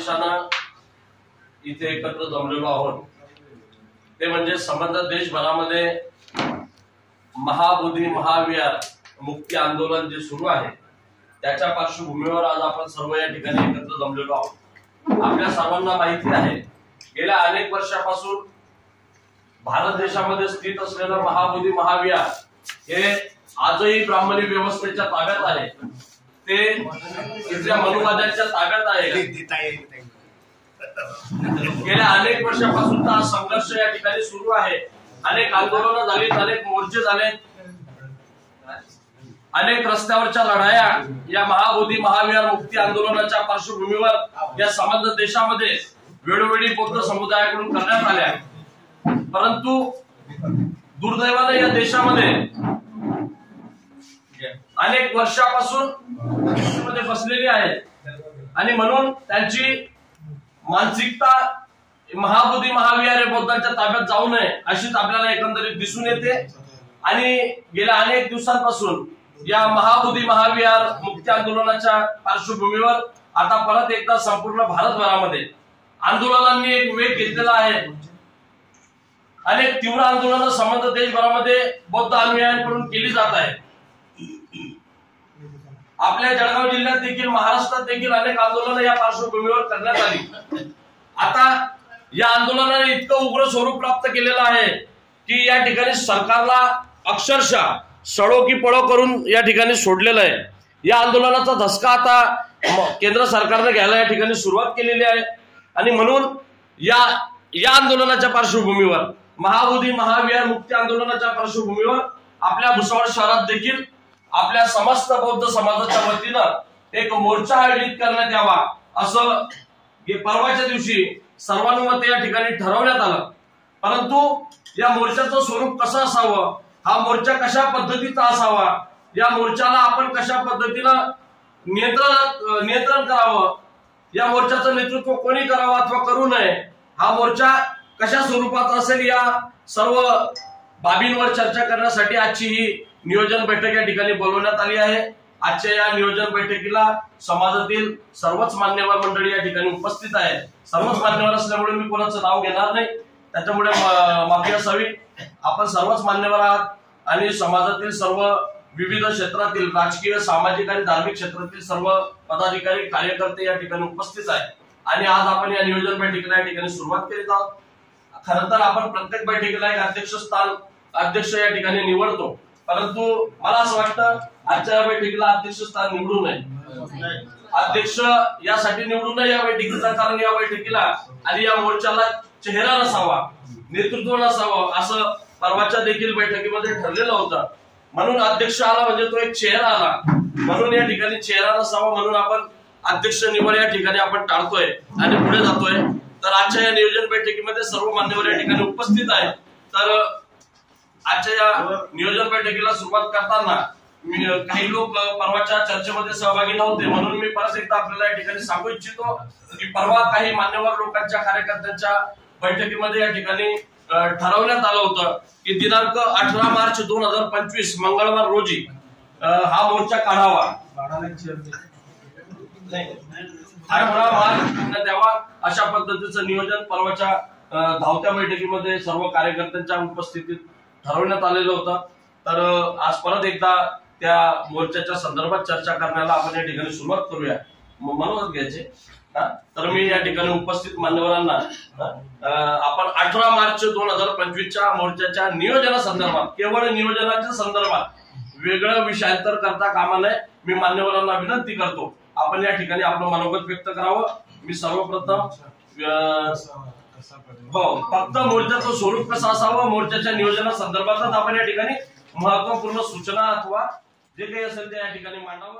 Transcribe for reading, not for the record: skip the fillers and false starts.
उद्देशानं इथे एकत्र जमलेलो आहोत ते म्हणजे संबंध देशभरामध्ये महाबोधी महाविहार मुक्ती आंदोलन जे सुरू आहे त्याच्या पार्श्वभूमीवर आज आपण सर्व या ठिकाणी एकत्र जमलेलो आहोत। आपल्या सर्वांना माहिती आहे गेल्या अनेक वर्षापासून भारत देशामध्ये स्थित असलेलं महाबोधी महाविहार हे आजही ब्राह्मणी व्यवस्थेच्या ताब्यात आहे, ते इथल्या मनुवाद्यांच्या ताब्यात आहे। गेल्या अनेक वर्षापासून हा संघर्ष या ठिकाणी सुरू आहे। अनेक आंदोलनं झाली, अनेक मोर्चे झाले, अनेक रस्त्यावरच्या लढाया या महाबोधी महाविहार मुक्ती आंदोलनाच्या पार्श्वभूमीवर या संबंध देशामध्ये वेळोवेळी बौद्ध समुदायाकडून करण्यात आल्या। परंतु दुर्दैवाने या देशामध्ये अनेक वर्षापासून बसलेली आहे आणि म्हणून त्यांची मानसिकता महाबोधी महाविहार हे बौद्धांच्या ताब्यात जाऊ नये अशीच आपल्याला एकंदरीत दिसून येते। आणि गेल्या अनेक दिवसांपासून या महाबोधी महाविहार मुक्ती आंदोलनाच्या पार्श्वभूमीवर आता परत एकदा संपूर्ण भारतभरामध्ये आंदोलनांनी एक वेग घेतलेला आहे। अनेक तीव्र आंदोलनं संबंध देशभरामध्ये बौद्ध अनुयायांकडून केली जात आहे। आपल्या जळगाव जिल्ह्यात देखील महाराष्ट्रात देखील अनेक आंदोलनं या पार्श्वभूमीवर करण्यात आली। आता या आंदोलनाने इतकं उग्र स्वरूप प्राप्त केलेलं आहे की या ठिकाणी सरकारला अक्षरशः सडो की पळो करून या ठिकाणी सोडलेलं आहे। या आंदोलनाचा धसका आता केंद्र सरकारने घ्यायला या ठिकाणी सुरुवात केलेली आहे आणि म्हणून या आंदोलनाच्या पार्श्वभूमीवर महाबोधी महाविहार मुक्ती आंदोलनाच्या पार्श्वभूमीवर आपल्या भुसावळ शहरात देखील आपल्या समस्त बौद्ध समाजाच्या वतीनं एक मोर्चा आयोजित करण्यात यावा असं परवाच्या दिवशी सर्वानुमते या ठिकाणी ठरवण्यात आलं। परंतु या मोर्चाचं स्वरूप कसं असावं, हा मोर्चा कशा पद्धतीचा असावा, या मोर्चाला आपण कशा पद्धतीनं नियंत्रण करावं, या मोर्चाचं नेतृत्व कोणी करावं अथवा करू नये, हा मोर्चा कशा स्वरूपात असेल, या सर्व बाबींवर चर्चा करण्यासाठी आजची ही नियोजन बैठक या ठिकाणी बोलवण्यात आली आहे। आजच्या या नियोजन बैठकीला समाजातील सर्वच मान्यवर मंडळी या ठिकाणी उपस्थित आहे। सर्वच मान्यवर असल्यामुळे मी कोणाचं नाव घेणार नाही, त्याच्यामुळे माफी असावी। आपण सर्वच मान्यवर आहात आणि समाजातील सर्व विविध क्षेत्रातील राजकीय सामाजिक आणि धार्मिक क्षेत्रातील सर्व पदाधिकारी कार्यकर्ते या ठिकाणी उपस्थित आहेत आणि आज आपण या नियोजन बैठकीला या ठिकाणी सुरुवात करीत आहोत। खरं तर आपण प्रत्येक बैठकीला एक अध्यक्ष या ठिकाणी निवडतो, परंतु मला असं वाटतं आजच्या बैठकीला अध्यक्ष स्थान निवडू नये। अध्यक्ष यासाठी निवडू नये या बैठकीचा, कारण या बैठकीला आणि या मोर्चाला चेहरा नसावा, नेतृत्व नसावं असं परवाच्या देखील बैठकीमध्ये ठरलेलं होतं। म्हणून अध्यक्ष आला म्हणजे तो एक चेहरा आला, म्हणून या ठिकाणी चेहरा नसावा म्हणून आपण अध्यक्ष निवड या ठिकाणी आपण टाळतोय आणि पुढे जातोय। तर आजच्या या नियोजन बैठकीमध्ये सर्व मान्यवर या ठिकाणी उपस्थित आहेत। तर आजच्या या नियोजन बैठकीला सुरुवात करताना काही लोक परवाच्या चर्चेमध्ये सहभागी नव्हते, म्हणून मी परत एकदा आपल्याला या ठिकाणी सांगू इच्छितो की परवा काही मान्यवर लोकांच्या कार्यकर्त्यांच्या बैठकीमध्ये या ठिकाणी ठरवण्यात आलं होतं की दिनांक 18 मार्च 2025 मंगळवार रोजी हा मोर्चा काढावा, द्यावा अशा पद्धतीचं नियोजन परवाच्या धावत्या बैठकीमध्ये सर्व कार्यकर्त्यांच्या उपस्थितीत ठरवण्यात आलेलं होतं। तर आज परत एकदा त्या मोर्चाच्या संदर्भात चर्चा करण्याला आपण या ठिकाणी सुरुवात करूया। मनोगत घ्यायचे तर मी या ठिकाणी उपस्थित मान्यवरांना आपण 18 मार्च 2025च्या मोर्चाच्या नियोजनासंदर्भात, केवळ नियोजनाच्या संदर्भात वेगळं विषयांतर करता कामा नये, मी मान्यवरांना विनंती करतो आपण या ठिकाणी आपलं मनोगत व्यक्त करावं। मी सर्वप्रथम फक्त मोर्चाचं स्वरूप कसं असावं, मोर्चाच्या नियोजनासंदर्भातच आपण या ठिकाणी महत्वपूर्ण सूचना अथवा जे काही असेल ते या ठिकाणी मांडावं।